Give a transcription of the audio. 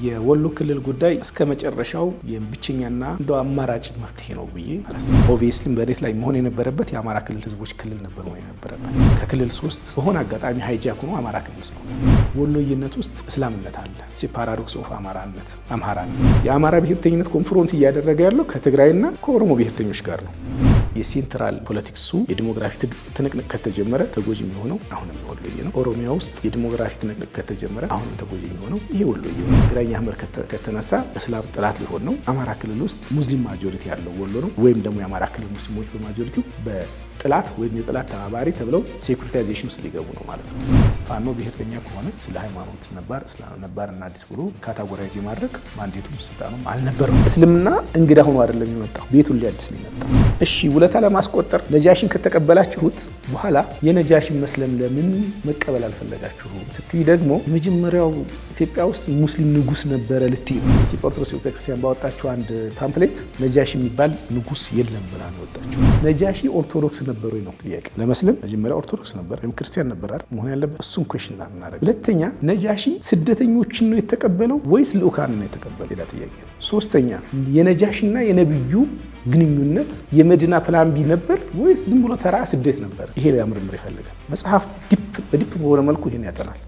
የወሎ ክልል ጉዳይ እስከ መጨረሻው የብቸኛና እንደ አማራጭ መፍትሄ ነው ብዬ አላስብም። ኦብቪየስሊ መሬት ላይ መሆን የነበረበት የአማራ ክልል ህዝቦች ክልል ነበር መሆን የነበረበት። ከክልል 3 በሆነ አጋጣሚ ሃይጃክ ሆኖ አማራ ክልል ነው። ወሎይነት ውስጥ እስላምነት አለ። ፓራዶክስ ኦፍ አማራነት አምሃራነት። የአማራ ብሔርተኝነት ኮንፍሮንት እያደረገ ያለው ከትግራይና ከኦሮሞ ብሔርተኞች ጋር ነው። የሴንትራል ፖለቲክሱ የዲሞግራፊ ትንቅንቅ ከተጀመረ ተጎጂ የሚሆነው አሁንም ወሎዬ ነው። ኦሮሚያ ውስጥ የዲሞግራፊ ትንቅንቅ ከተጀመረ አሁንም ተጎጂ የሚሆነው ይሄ ወሎዬ ነው። ግራኝ አህመድ ከተነሳ እስላም ጥላት ሊሆን ነው። አማራ ክልል ውስጥ ሙስሊም ማጆሪቲ ያለው ወሎ ነው። ወይም ደግሞ የአማራ ክልል ሙስሊሞች በማጆሪቲው በጥላት ወይም የጥላት ተባባሪ ተብለው ሴኩሪታይዜሽን ውስጥ ሊገቡ ነው ማለት ነው። ፋኖ ብሔርተኛ ከሆነ ስለ ሃይማኖት ነባርና አዲስ ብሎ ካታጎራይዝ የማድረግ ማንዴቱም ስልጣኑም አልነበረም። እስልምና እንግዳ ሆኖ አይደለም የመጣው፣ ቤቱን ሊያድስ ነው የመጣው። እሺ ውለታ ለማስቆጠር ነጃሽን ከተቀበላችሁት በኋላ የነጃሽን መስለም ለምን መቀበል አልፈለጋችሁም ስትይ ደግሞ የመጀመሪያው ኢትዮጵያ ውስጥ ሙስሊም ንጉስ ነበረ ልትይ ነው። ኢትዮጵያ ኦርቶዶክስ ቤተክርስቲያን ባወጣችው አንድ ፓምፕሌት ነጃሽ የሚባል ንጉስ የለም ብላ ነው ወጣችው። ነጃሺ ኦርቶዶክስ ነበሩ ነው ጥያቄ። ለመስለም መጀመሪያ ኦርቶዶክስ ነበር ወይም ክርስቲያን ነበር አይደል መሆን ያለበት? እሱን ኩዌሽን እናደርግ። ሁለተኛ ነጃሺ ስደተኞችን ነው የተቀበለው ወይስ ልኡካን ነው የተቀበለው? ሌላ ጥያቄ። ሶስተኛ የነጃሽና የነብዩ ግንኙነት የመዲና ፕላን ቢ ነበር ወይስ ዝም ብሎ ተራ ስደት ነበር? ይሄ ምርምር ይፈልጋል። መጽሐፍ በዲፕ በሆነ መልኩ ይሄን ያጠናል።